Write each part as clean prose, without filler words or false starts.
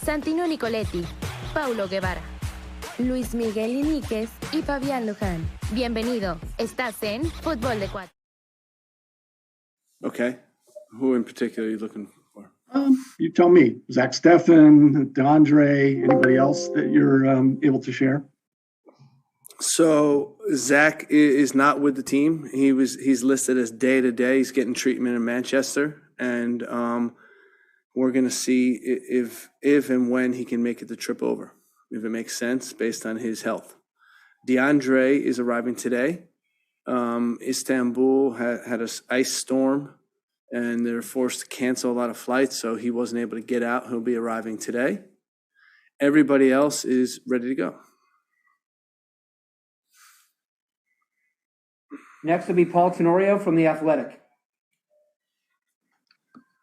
Santino Nicoletti, Paulo Guevara, Luis Miguel Iníquez y Fabián Luján. Bienvenido, estás en Fútbol de Cuates. Okay. Who in particular are you looking for? You tell me. Zach Steffen, DeAndre, anybody else that you're able to share? So Zach is not with the team. He's listed as day to day. He's getting treatment in Manchester, and we're going to see if and when he can make it the trip over, if it makes sense based on his health. DeAndre is arriving today. Istanbul had an ice storm, and they're forced to cancel a lot of flights, so he wasn't able to get out. He'll be arriving today. Everybody else is ready to go. Next will be Paul Tenorio from The Athletic.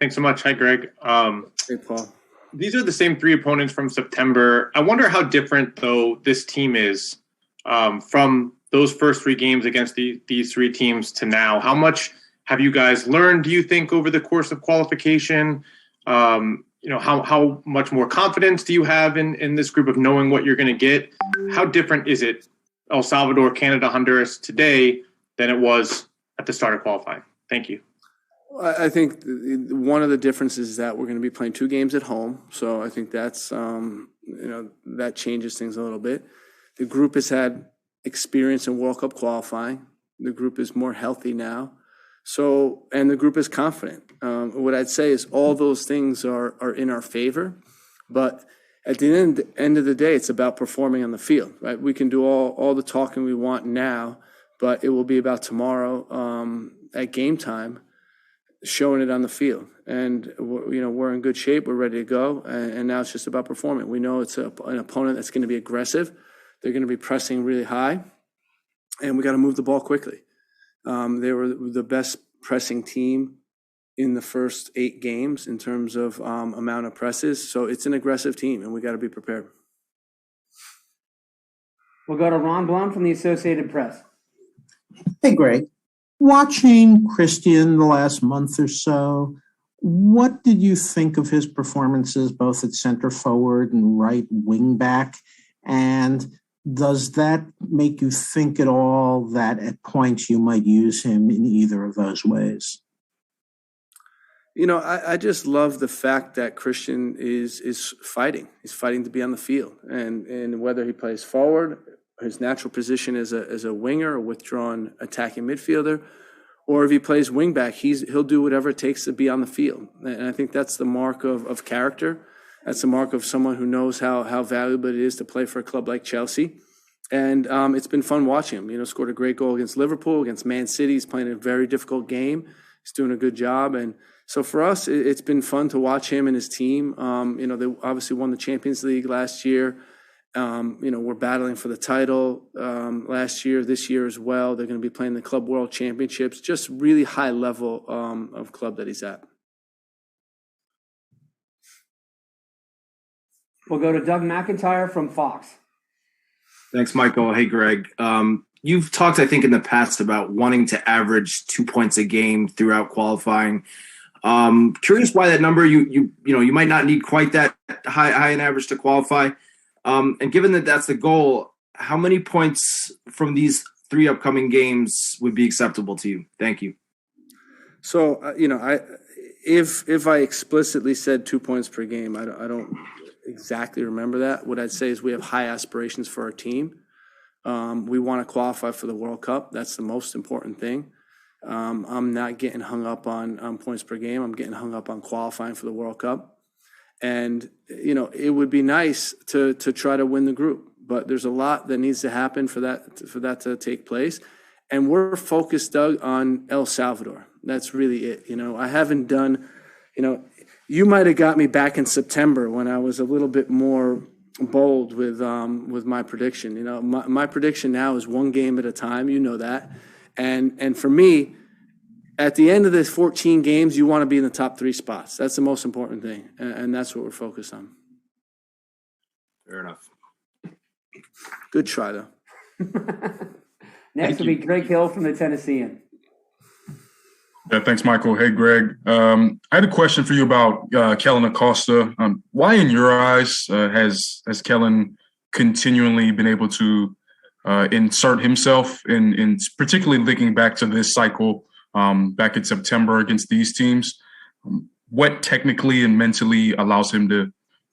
Thanks so much. Hi, Greg. Hey, Paul. These are the same three opponents from September. I wonder how different, though, this team is from those first three games against these three teams to now. How much have you guys learned, do you think, over the course of qualification? How much more confidence do you have in this group of knowing what you're going to get? How different is it, El Salvador, Canada, Honduras today than it was at the start of qualifying? Thank you. I think one of the differences is that we're going to be playing 2 games at home. So I think that's, that changes things a little bit. The group has had experience in World Cup qualifying. The group is more healthy now. So, and the group is confident. What I'd say is all those things are in our favor, but at the end of the day, it's about performing on the field, right? We can do all the talking we want now, but it will be about tomorrow at game time, showing it on the field. And we're in good shape. We're ready to go. And now it's just about performing. We know it's an opponent that's going to be aggressive. They're going to be pressing really high, and we got to move the ball quickly. They were the best pressing team in the first 8 games in terms of amount of presses. So it's an aggressive team, and we got to be prepared. We'll go to Ron Blum from the Associated Press. Hey, Greg. Watching Christian the last month or so, what did you think of his performances both at center forward and right wing back? And does that make you think at all that at points you might use him in either of those ways? I just love the fact that Christian is fighting. He's fighting to be on the field. And whether he plays forward, his natural position as a winger, a withdrawn attacking midfielder, or if he plays wing back, he'll do whatever it takes to be on the field. And I think that's the mark of character. That's the mark of someone who knows how valuable it is to play for a club like Chelsea. And it's been fun watching him. Scored a great goal against Liverpool, against Man City. He's playing a very difficult game. He's doing a good job. And so for us, it's been fun to watch him and his team. They obviously won the Champions League last year. We're battling for the title last year, this year as well. They're going to be playing the Club World Championships. Just really high level of club that he's at. We'll go to Doug McIntyre from Fox. Thanks, Michael. Hey, Greg. You've talked, I think, in the past about wanting to average 2 points a game throughout qualifying. Curious why that number. You might not need quite that high an average to qualify. And given that that's the goal, how many points from these 3 upcoming games would be acceptable to you? Thank you. So if I explicitly said 2 points per game, I don't exactly remember that. What I'd say is we have high aspirations for our team. We want to qualify for the World Cup. That's the most important thing. I'm not getting hung up on points per game. I'm getting hung up on qualifying for the World Cup. And, it would be nice to try to win the group, but there's a lot that needs to happen for that to take place. And we're focused, Doug, on El Salvador. That's really it. I haven't done, you might have got me back in September when I was a little bit more bold with my prediction. My prediction now is 1 game at a time. You know that. And for me, at the end of the 14 games, you want to be in the top 3 spots. That's the most important thing. And that's what we're focused on. Fair enough. Good try, though. Next will be Greg Hill from the Tennessean. Yeah, thanks, Michael. Hey, Greg. I had a question for you about Kellen Acosta. Why, in your eyes, has Kellen continually been able to insert himself in particularly thinking back to this cycle back in September against these teams? What technically and mentally allows him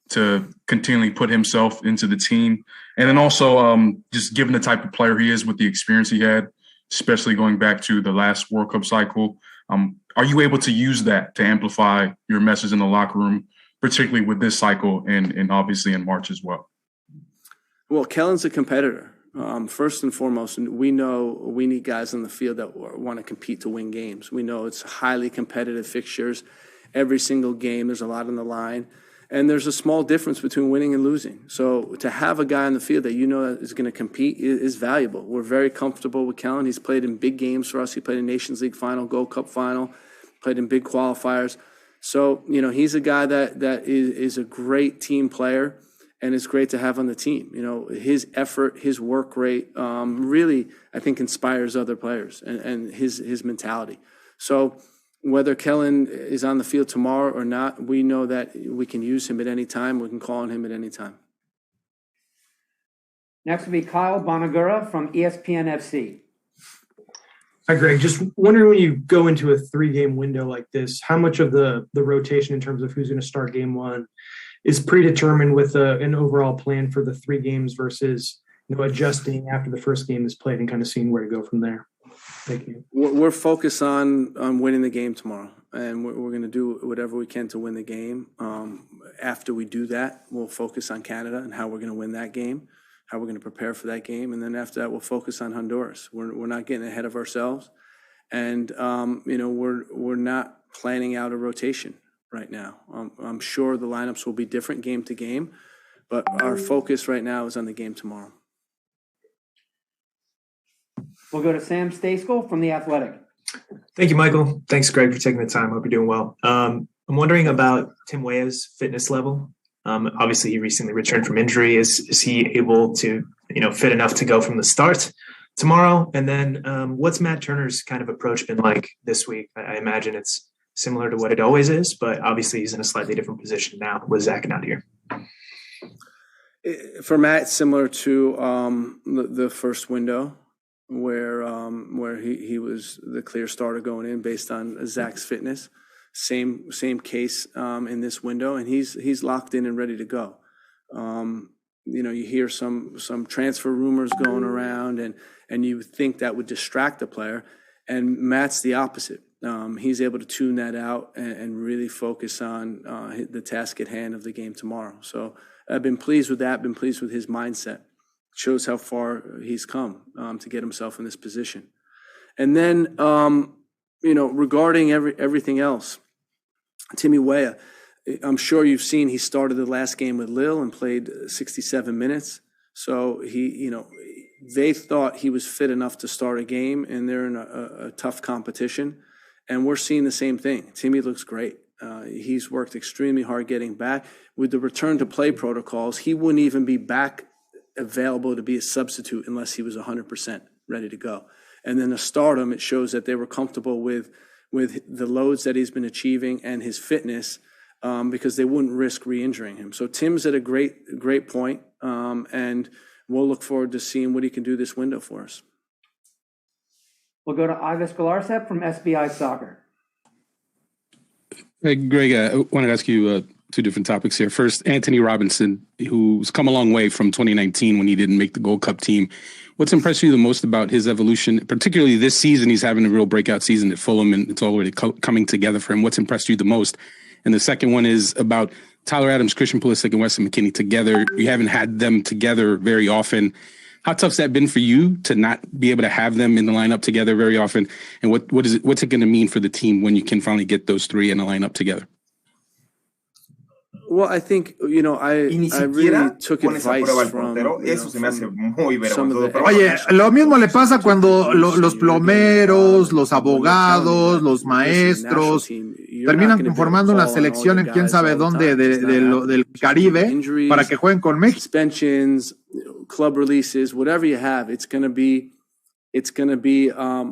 to continually put himself into the team? And then also just given the type of player he is with the experience he had, especially going back to the last World Cup cycle, are you able to use that to amplify your message in the locker room, particularly with this cycle and obviously in March as well? Well, Kellen's a competitor. First and foremost, we know we need guys on the field that want to compete to win games. We know it's highly competitive fixtures. Every single game, there's a lot on the line. And there's a small difference between winning and losing. So to have a guy on the field that you know is going to compete is valuable. We're very comfortable with Kellen. He's played in big games for us. He played in Nations League final, Gold Cup final, played in big qualifiers. So, you know, he's a guy that is a great team player and it's great to have on the team. You know, his effort, his work rate really, I think, inspires other players and his mentality. So whether Kellen is on the field tomorrow or not, we know that we can use him at any time. We can call on him at any time. Next will be Kyle Bonagura from ESPN FC. Hi, Greg. Just wondering, when you go into a 3-game window like this, how much of the rotation in terms of who's going to start game one is predetermined with an overall plan for the 3 games versus, you know, adjusting after the first game is played and kind of seeing where to go from there? Thank you. We're focused on winning the game tomorrow, and we're going to do whatever we can to win the game. After we do that, we'll focus on Canada and how we're going to win that game, how we're going to prepare for that game, and then after that, we'll focus on Honduras. We're not getting ahead of ourselves, and you know, we're not planning out a rotation right now. I'm sure the lineups will be different game to game, but our focus right now is on the game tomorrow. We'll go to Sam Stejskal from The Athletic. Thank you, Michael. Thanks, Greg, for taking the time. Hope you're doing well. I'm wondering about Tim Weah's fitness level. Obviously, he recently returned from injury. Is he able to, you know, fit enough to go from the start tomorrow? And then what's Matt Turner's kind of approach been like this week? I imagine it's similar to what it always is, but obviously he's in a slightly different position now with Zach not here. For Matt, it's similar to the first window, where he was the clear starter going in based on Zach's fitness. Same case in this window, and he's locked in and ready to go. You know, you hear some transfer rumors going around, and you think that would distract the player, and Matt's the opposite. He's able to tune that out and really focus on the task at hand of the game tomorrow. So I've been pleased with that, been pleased with his mindset. Shows how far he's come to get himself in this position. And then, you know, regarding everything else, Timmy Weah, I'm sure you've seen he started the last game with Lille and played 67 minutes. So they thought he was fit enough to start a game, and they're in a tough competition. And we're seeing the same thing. Timmy looks great. He's worked extremely hard getting back. With the return to play protocols, he wouldn't even be back available to be a substitute unless he was 100% ready to go. And then to stardom, it shows that they were comfortable with the loads that he's been achieving and his fitness, because they wouldn't risk re-injuring him. So Tim's at a great point, and we'll look forward to seeing what he can do this window for us. We'll go to Ivis Galarcep from SBI Soccer. Hey, Greg, I wanted to ask you 2 different topics here. First, Anthony Robinson, who's come a long way from 2019 when he didn't make the Gold Cup team. What's impressed you the most about his evolution, particularly this season? He's having a real breakout season at Fulham, and it's already coming together for him. What's impressed you the most? And the second one is about Tyler Adams, Christian Pulisic, and Weston McKennie together. You haven't had them together very often. How tough's that been for you to not be able to have them in the lineup together very often? And what's it going to mean for the team when you can finally get those 3 in the lineup together? Well, I think, you know, I really took advice from some of the... Oye, lo mismo le pasa cuando los plomeros, los abogados, los maestros terminan conformando una selección en quién sabe dónde del Caribe para que jueguen con México. Suspensions, club releases, whatever you have, it's going to be it's going to be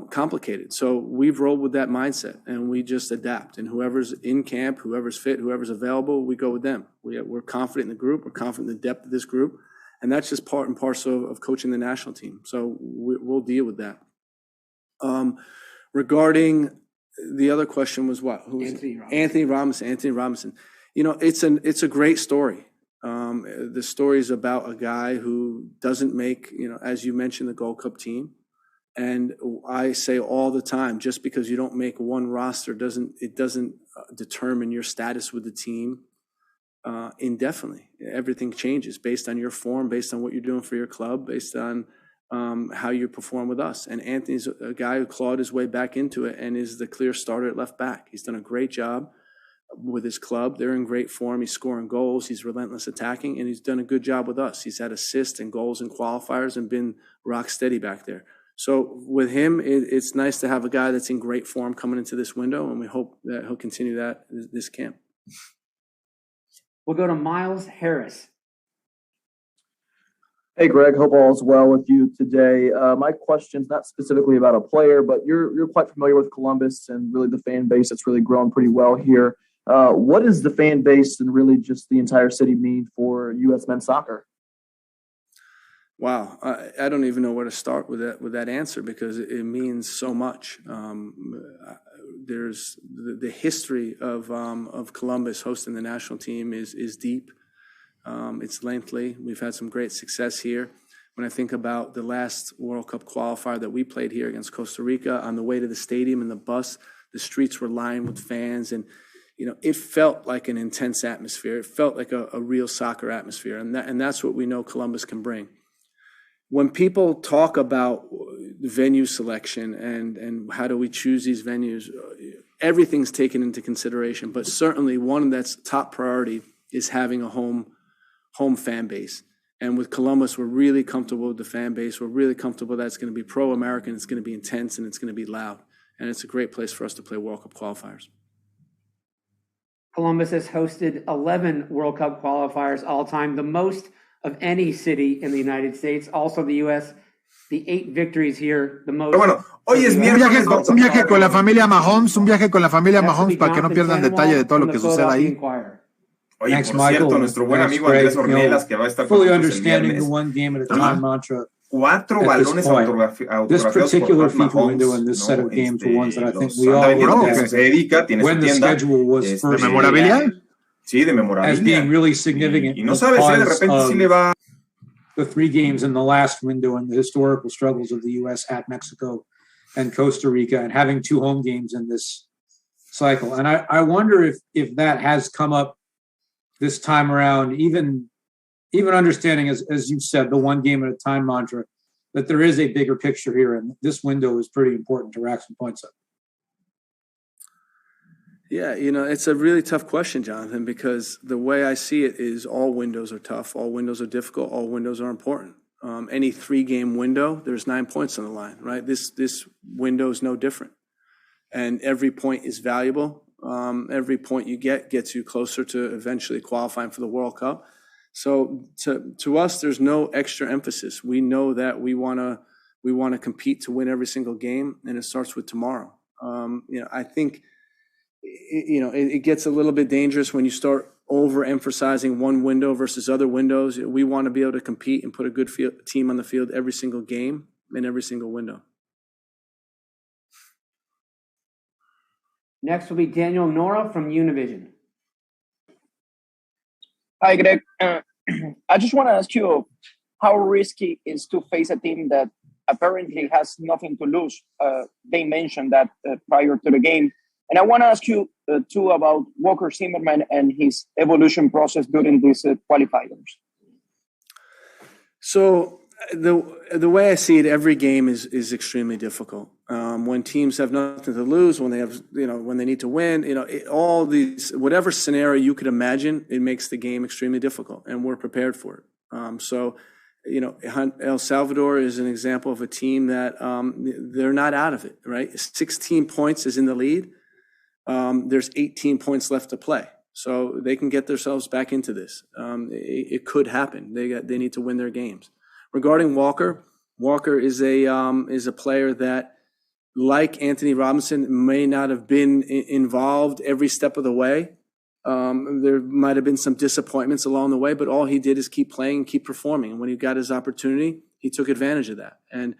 complicated. So we've rolled with that mindset, and we just adapt. And whoever's in camp, whoever's fit, whoever's available, we go with them. We're confident in the group. We're confident in the depth of this group. And that's just part and parcel of coaching the national team. So we'll deal with that. Regarding the other question was what? Who was Anthony Robinson. You know, it's a great story. The story is about a guy who doesn't make, you know, as you mentioned, the Gold Cup team. And I say all the time, just because you don't make one roster doesn't determine your status with the team indefinitely. Everything changes based on your form, based on what you're doing for your club, based on how you perform with us. And Anthony's a guy who clawed his way back into it and is the clear starter at left back. He's done a great job with his club. They're in great form. He's scoring goals. He's relentless attacking, and he's done a good job with us. He's had assists and goals and qualifiers and been rock steady back there. So with him, it's nice to have a guy that's in great form coming into this window, and we hope that he'll continue that this camp. We'll go to Miles Harris. Hey, Greg. Hope all is well with you today. My question's not specifically about a player, but you're quite familiar with Columbus and really the fan base that's really grown pretty well here. What does the fan base and really just the entire city mean for U.S. men's soccer? Wow, I don't even know where to start with that answer, because it means so much. There's the history of Columbus hosting the national team is deep. It's lengthy. We've had some great success here. When I think about the last World Cup qualifier that we played here against Costa Rica, on the way to the stadium in the bus, the streets were lined with fans, and you know, it felt like an intense atmosphere. It felt like a real soccer atmosphere, and that's what we know Columbus can bring. When people talk about venue selection and how do we choose these venues, everything's taken into consideration, but certainly one that's top priority is having a home fan base. And with Columbus, we're really comfortable with the fan base. We're really comfortable that it's going to be pro-American, it's going to be intense, and it's going to be loud. And it's a great place for us to play World Cup qualifiers. Columbus has hosted 11 World Cup qualifiers all time, the most of any city in the United States. Also the U.S., the 8 victories here, the most. Bueno, hoy es un viaje con la familia Mahomes, para que no pierdan detalle de todo lo que sucede ahí. Oye, thanks, por cierto, nuestro buen amigo Andrés Ornelas, que va a estar con nosotros el viernes. 4 balones autografiados por Pat Mahomes, ¿no? Que se dedica, tiene su tienda. ¿De memorabilia? Sí, de memorabilia. Y no sabes, de repente sí le va. The 3 games in the last window and the historical struggles of the U.S. at Mexico and Costa Rica, and having 2 home games in this cycle. And I wonder if that has come up this time around, even understanding, as you said, the 1 game at a time mantra, that there is a bigger picture here, and this window is pretty important to rack some points up. Yeah, you know, it's a really tough question, Jonathan, because the way I see it is all windows are tough, all windows are difficult, all windows are important. Any 3-game window, there's 9 points on the line, right? This window is no different. And every point is valuable. Every point you get gets you closer to eventually qualifying for the World Cup. So to us, there's no extra emphasis. We know that we want to compete to win every single game, and it starts with tomorrow. You know, I think it gets a little bit dangerous when you start overemphasizing one window versus other windows. We want to be able to compete and put a good team on the field every single game and every single window. Next will be Daniel Nora from Univision. Hi, Greg. I just want to ask you how risky is to face a team that apparently has nothing to lose. They mentioned that prior to the game. And I want to ask you, too, about Walker Zimmerman and his evolution process during these qualifiers. So the way I see it, every game is extremely difficult. When teams have nothing to lose, when they have, when they need to win, all these, whatever scenario you could imagine, it makes the game extremely difficult, and we're prepared for it. El Salvador is an example of a team that they're not out of it, right? 16 points is in the lead. There's 18 points left to play. So they can get themselves back into this. It could happen. They need to win their games. Regarding Walker, Walker is a player that, like Anthony Robinson, may not have been involved every step of the way. There might have been some disappointments along the way, but all he did is keep playing and keep performing. And when he got his opportunity, he took advantage of that. And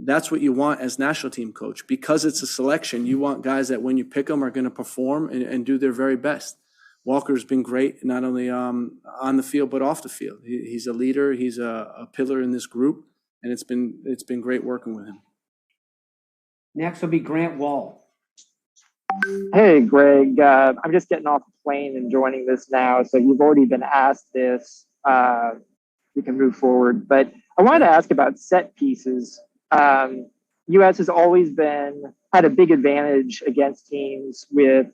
that's what you want as national team coach. Because it's a selection, you want guys that when you pick them are going to perform and do their very best. Walker's been great, not only on the field, but off the field. He's a leader. He's a pillar in this group, and it's been great working with him. Next will be Grant Wall. Hey, Greg. I'm just getting off the plane and joining this now. So you've already been asked this. We can move forward. But I wanted to ask about set pieces. U.S. has always had a big advantage against teams with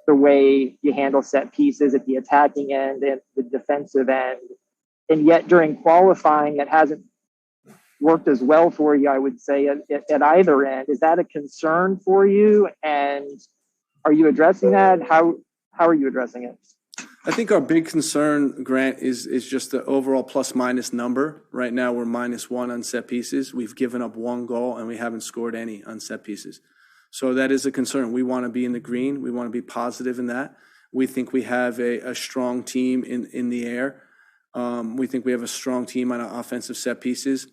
the way you handle set pieces at the attacking end and the defensive end. And yet during qualifying, it hasn't worked as well for you, I would say, at either end. Is that a concern for you? And are you addressing that? How are you addressing it? I think our big concern, Grant, is just the overall plus-minus number. Right now, we're -1 on set pieces. We've given up 1 goal, and we haven't scored any on set pieces. So that is a concern. We want to be in the green. We want to be positive in that. We think we have a strong team in the air. We think we have a strong team on our offensive set pieces.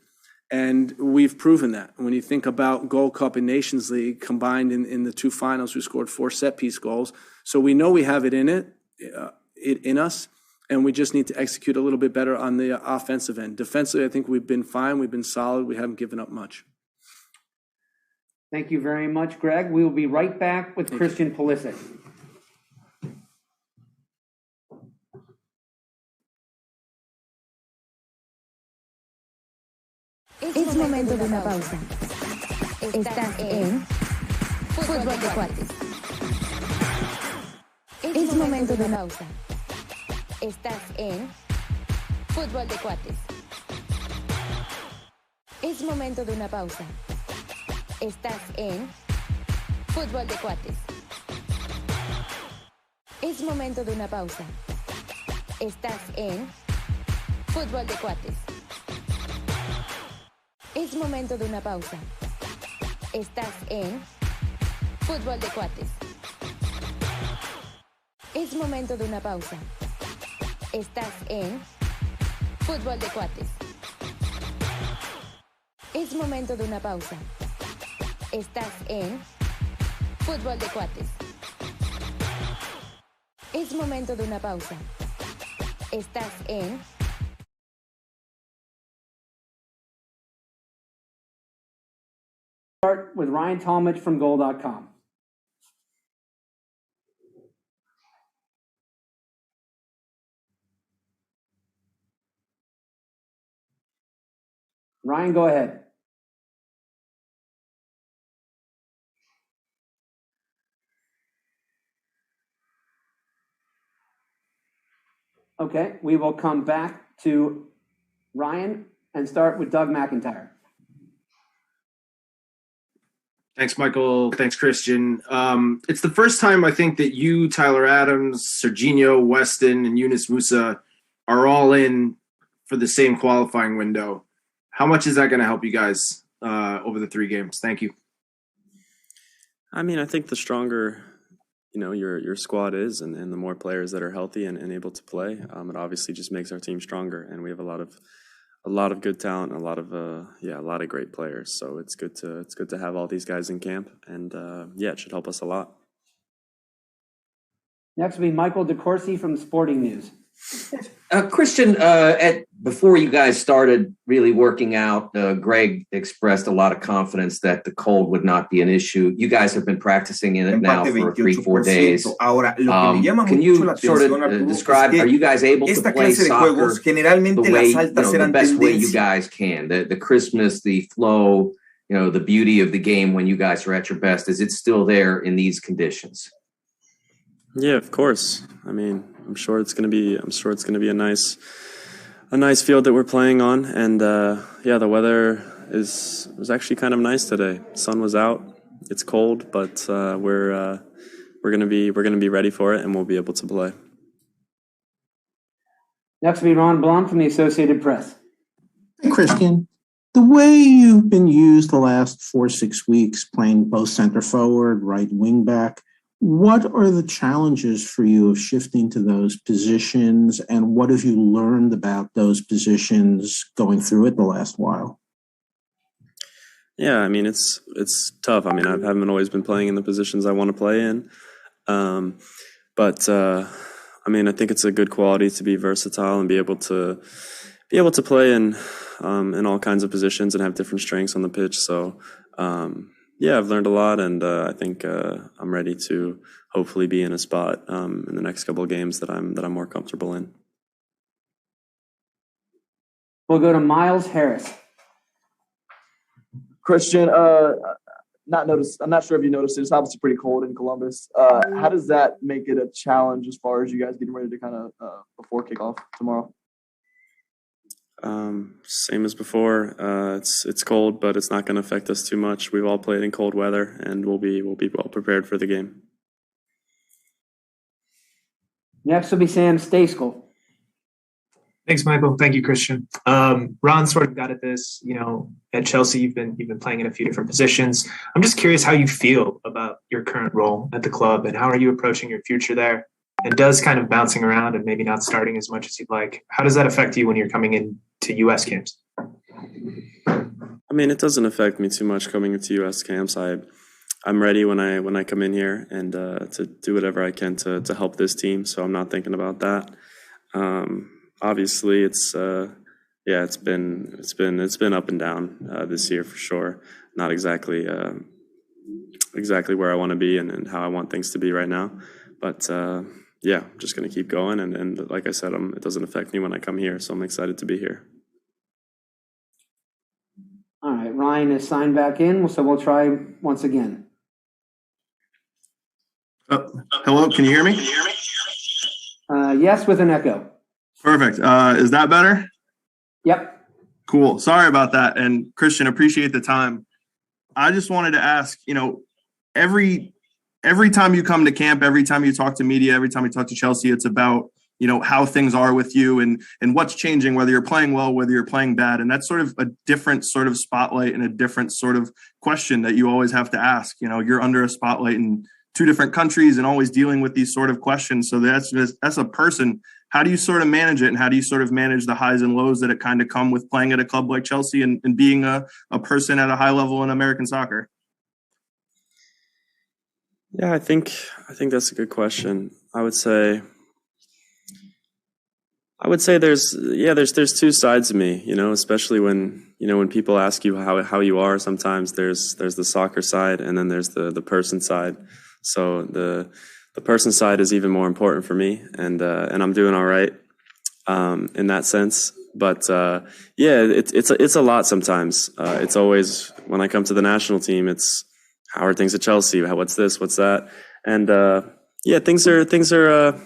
And we've proven that. When you think about Gold Cup and Nations League combined in the 2 finals, we scored 4 set-piece goals. So we know we have it in us, and we just need to execute a little bit better on the offensive end. Defensively, I think we've been fine. We've been solid. We haven't given up much. Thank you very much, Greg. We will be right back with Christian Pulisic. Es momento de una pausa. Estás en Fútbol de Cuates. Es momento de una pausa. Estás en Fútbol de Cuates. Es momento de una pausa. Estás en Fútbol de Cuates. Es momento de una pausa. Estás en Fútbol de Cuates. Es momento de una pausa. Estás en Fútbol de Cuates. Es momento de una pausa. Estás en Fútbol de Cuates. Es momento de una pausa. Estás en Fútbol de Cuates. Es momento de una pausa. Estás en... Start with Ryan Talmadge from goal.com. Ryan, go ahead. Okay, we will come back to Ryan and start with Doug McIntyre. Thanks, Michael. Thanks, Christian. It's the first time I think that you, Tyler Adams, Serginho, Weston, and Yunus Musa are all in for the same qualifying window. How much is that going to help you guys over the 3 games? Thank you. I mean, I think the stronger, your squad is, and the more players that are healthy and able to play, it obviously just makes our team stronger. And we have a lot of good talent, and a lot of great players. So it's good to have all these guys in camp, and it should help us a lot. Next will be Michael DeCourcy from Sporting News. Christian, before you guys started really working out, Greg expressed a lot of confidence that the cold would not be an issue. You guys have been practicing in it now for 3-4 days. Can you sort of describe, are you guys able to play soccer the best way you guys can? The crispness, the flow, the beauty of the game when you guys are at your best, is it still there in these conditions? Yeah, of course. I mean, I'm sure it's going to be a nice field that we're playing on, and the weather was actually kind of nice today. Sun was out. It's cold, but we're going to be ready for it, and we'll be able to play. Next will be Ron Blum from the Associated Press. Hey, Christian. The way you've been used the last 4-6 weeks, playing both center forward, right wing back, what are the challenges for you of shifting to those positions, and what have you learned about those positions going through it the last while? Yeah, I mean, it's tough. I mean, I haven't always been playing in the positions I want to play in. But I mean, I think it's a good quality to be versatile and be able to play in all kinds of positions and have different strengths on the pitch. So, yeah, I've learned a lot, and I think I'm ready to hopefully be in a spot in the next couple of games that I'm more comfortable in. We'll go to Miles Harris. Christian, I'm not sure if you noticed it. It's obviously pretty cold in Columbus. How does that make it a challenge as far as you guys getting ready to kind of before kickoff tomorrow? Same as before. It's cold, but it's not going to affect us too much. We've all played in cold weather, and we'll be well prepared for the game. Next will be Sam Stejskal. Thanks, Michael. Thank you, Christian. Ron sort of got at this. You know, at Chelsea, you've been playing in a few different positions. I'm just curious how you feel about your current role at the club, and how are you approaching your future there? And does kind of bouncing around and maybe not starting as much as you'd like, how does that affect you when you're coming into U.S. camps? I mean, it doesn't affect me too much coming into U.S. camps. I'm ready when I come in here and to do whatever I can to help this team. So I'm not thinking about that. Obviously, it's been up and down this year for sure. Not exactly where I want to be and how I want things to be right now. But yeah, I'm just going to keep going. And like I said, it doesn't affect me when I come here. So I'm excited to be here. All right, Ryan is signed back in, so we'll try once again. Hello, can you hear me? Yes, with an echo. Perfect. Is that better? Yep. Cool. Sorry about that. And Christian, appreciate the time. I just wanted to ask, every time you come to camp, every time you talk to media, every time you talk to Chelsea, it's about, how things are with you and what's changing, whether you're playing well, whether you're playing bad. And that's sort of a different sort of spotlight and a different sort of question that you always have to ask. You're under a spotlight in 2 different countries and always dealing with these sort of questions. So that's a person. How do you sort of manage it? And how do you sort of manage the highs and lows that it kind of come with playing at a club like Chelsea and being a person at a high level in American soccer? Yeah, I think that's a good question. I would say there's 2 sides of me, especially when people ask you how you are. Sometimes there's the soccer side, and then there's the person side. So the person side is even more important for me, and I'm doing all right in that sense. But yeah, it's a lot sometimes. It's always when I come to the national team, it's how are things at Chelsea? What's this? What's that? And yeah, things are.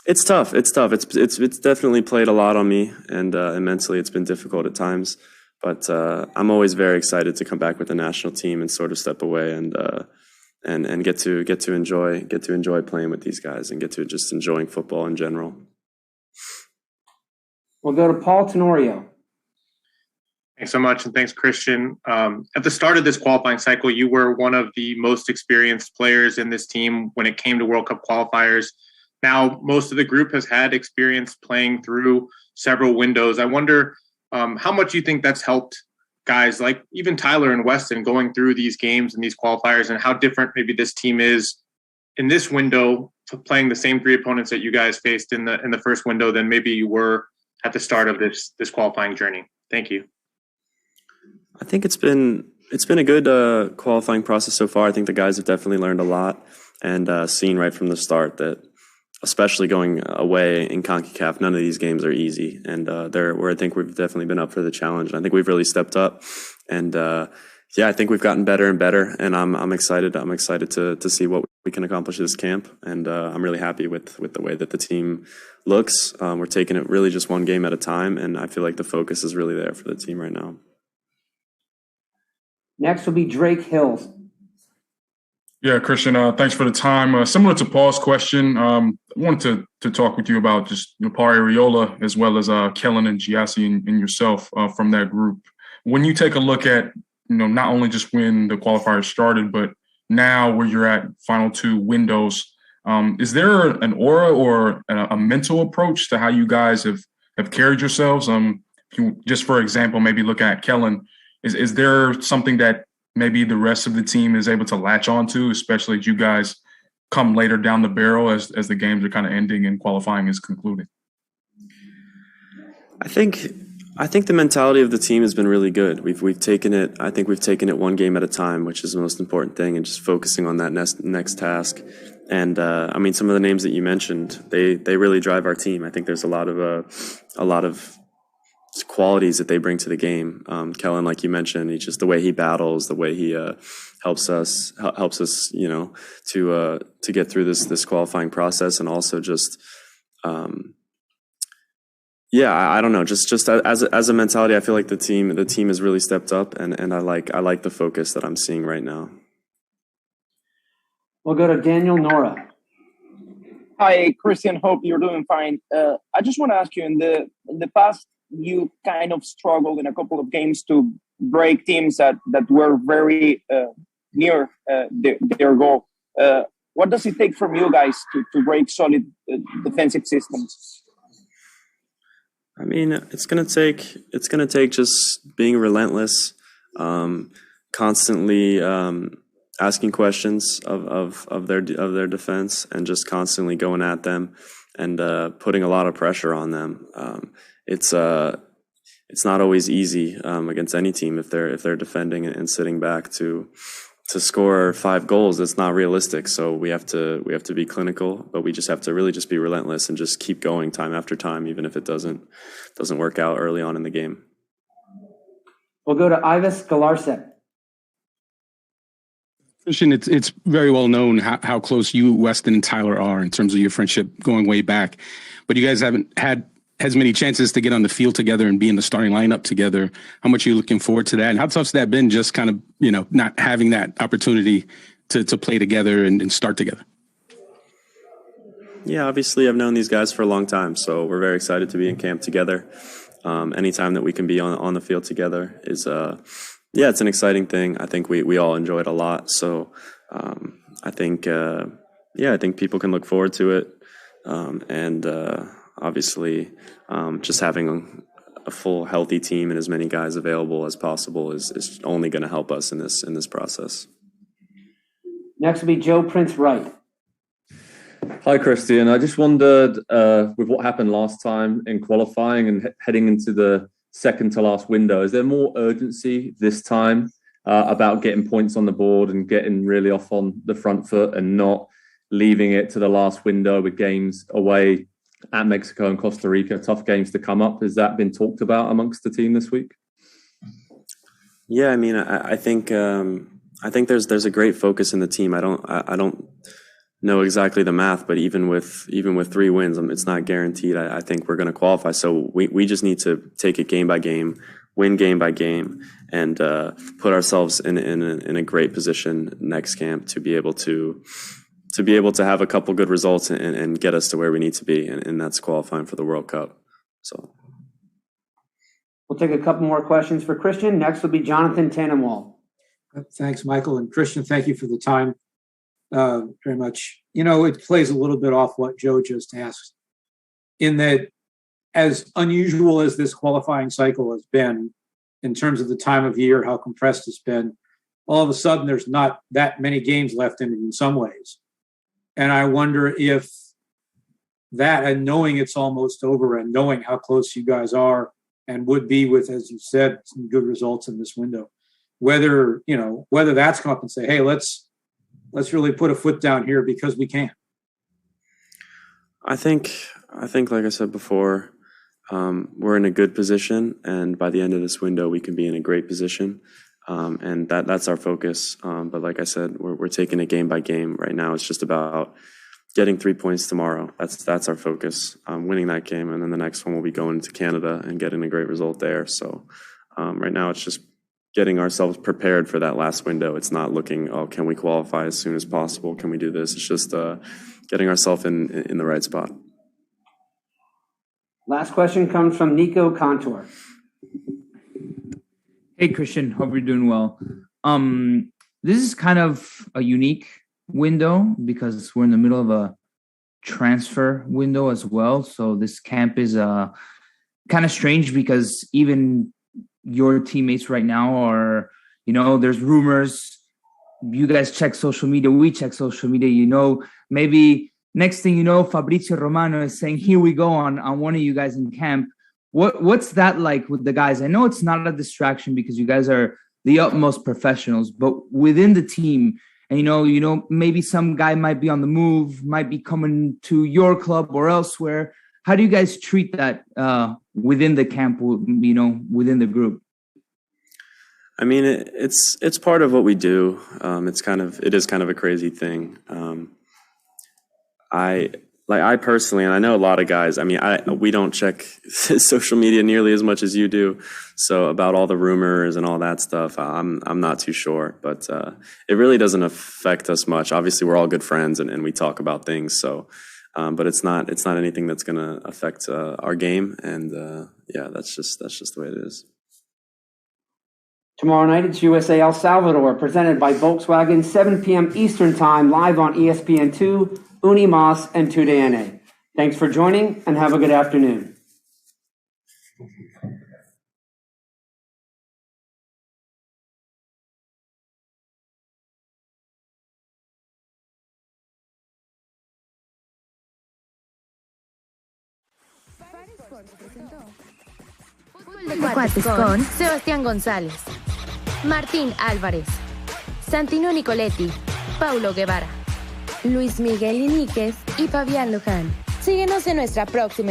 It's tough. It's definitely played a lot on me, and mentally it's been difficult at times. But I'm always very excited to come back with the national team and sort of step away and get to enjoy playing with these guys and get to just enjoying football in general. We'll go to Paul Tenorio. Thanks so much, and thanks, Christian. At the start of this qualifying cycle, you were one of the most experienced players in this team when it came to World Cup qualifiers. Now, most of the group has had experience playing through several windows. I wonder how much you think that's helped guys like even Tyler and Weston going through these games and these qualifiers, and how different maybe this team is in this window to playing the same 3 opponents that you guys faced in the first window than maybe you were at the start of this qualifying journey. Thank you. I think it's been a good qualifying process so far. I think the guys have definitely learned a lot and seen right from the start that, especially going away in CONCACAF, none of these games are easy. And where I think we've definitely been up for the challenge. And I think we've really stepped up. And yeah, I think we've gotten better and better. And I'm excited. I'm excited to see what we can accomplish this camp. And I'm really happy with the way that the team looks. We're taking it really just one game at a time. And I feel like the focus is really there for the team right now. Next will be Drake Hills. Yeah, Christian, thanks for the time. Similar to Paul's question, I wanted to talk with you about just Paul Arriola as well as Kellen and Giassi and yourself from that group. when you take a look at, not only just when the qualifiers started, but now where you're at final two windows, is there an aura or a mental approach to how you guys have carried yourselves? Just for example, maybe looking at Kellen, is there something that maybe the rest of the team is able to latch onto, especially as you guys come later down the barrel as the games are kind of ending and qualifying is concluding? I think the mentality of the team has been really good. We've taken it. I think we've taken it one game at a time, which is the most important thing, and just focusing on that next task. And some of the names that you mentioned, they really drive our team. I think there's a lot of qualities that they bring to the game. Kellen, like you mentioned, he's just the way he battles, the way he helps us, to get through this qualifying process, and also just. I don't know. Just as a mentality, I feel like the team has really stepped up, and I like the focus that I'm seeing right now. We'll go to Daniel Nora. Hi, Christian. Hope you're doing fine. I just want to ask you, in the past, you kind of struggled in a couple of games to break teams that were very near their goal. What does it take from you guys to break solid defensive systems? I mean, it's gonna take just being relentless, constantly asking questions of their defense, and just constantly going at them and putting a lot of pressure on them. It's not always easy against any team if they're defending and sitting back to score 5 goals. It's not realistic. So we have to be clinical, but we just have to really just be relentless and just keep going time after time, even if it doesn't work out early on in the game. We'll go to Ivis Galarcep. Christian, it's very well known how close you, Weston, and Tyler are in terms of your friendship going way back, but you guys haven't had as many chances to get on the field together and be in the starting lineup together. How much are you looking forward to that? And how tough has that been, just kind of, not having that opportunity to play together and start together? Yeah, obviously I've known these guys for a long time, so we're very excited to be in camp together. Anytime that we can be on the field together is, it's an exciting thing. I think we all enjoy it a lot. So I think people can look forward to it. Obviously, just having a full, healthy team and as many guys available as possible is only going to help us in this process. Next will be Joe Prince Wright. Hi, Christian. I just wondered, with what happened last time in qualifying and heading into the second to last window, is there more urgency this time about getting points on the board and getting really off on the front foot and not leaving it to the last window with games away at Mexico and Costa Rica, tough games to come up? Has that been talked about amongst the team this week? Yeah, I mean, I think there's a great focus in the team. I don't know exactly the math, but even with 3 wins, it's not guaranteed. I think we're going to qualify. So we just need to take it game by game, win game by game, and put ourselves in a great position next camp to be able to have a couple good results and get us to where we need to be, and that's qualifying for the World Cup. So we'll take a couple more questions for Christian. Next will be Jonathan Tannenwald. Thanks, Michael. And Christian, thank you for the time very much. It plays a little bit off what Joe just asked, in that as unusual as this qualifying cycle has been in terms of the time of year, how compressed it's been, all of a sudden there's not that many games left in some ways. And I wonder if that, and knowing it's almost over and knowing how close you guys are and would be with, as you said, some good results in this window, whether that's come up and say, hey, let's really put a foot down here because we can. I think like I said before, we're in a good position, and by the end of this window, we can be in a great position. And that's our focus. But like I said, we're taking it game by game right now. It's just about getting 3 points tomorrow. That's our focus. Winning that game, and then the next one will be going to Canada and getting a great result there. So right now, it's just getting ourselves prepared for that last window. It's not looking, can we qualify as soon as possible? Can we do this? It's just getting ourselves in the right spot. Last question comes from Nico Contour. Hey, Christian. Hope you're doing well. This is kind of a unique window because we're in the middle of a transfer window as well. So this camp is kind of strange because even your teammates right now are, there's rumors. You guys check social media. We check social media. Maybe next thing you know, Fabrizio Romano is saying, here we go on one of you guys in camp. What's that like with the guys? I know it's not a distraction because you guys are the utmost professionals, but within the team, and maybe some guy might be on the move, might be coming to your club or elsewhere. How do you guys treat that within the camp, within the group? I mean, it's part of what we do. It is kind of a crazy thing. I personally, and I know a lot of guys, we don't check social media nearly as much as you do. So about all the rumors and all that stuff, I'm not too sure, but it really doesn't affect us much. Obviously we're all good friends and we talk about things. So, but it's not anything that's going to affect our game. And that's just the way it is. Tomorrow night, it's USA El Salvador, presented by Volkswagen, 7 p.m. Eastern Time, live on ESPN2, Unimas, and TUDN. Thanks for joining, and have a good afternoon. Fútbol de Cuates con Sebastián González, Martín Álvarez, Santino Nicoletti, Paulo Guevara, Luis Miguel Iníquez y Fabián Luján. Síguenos en nuestra próxima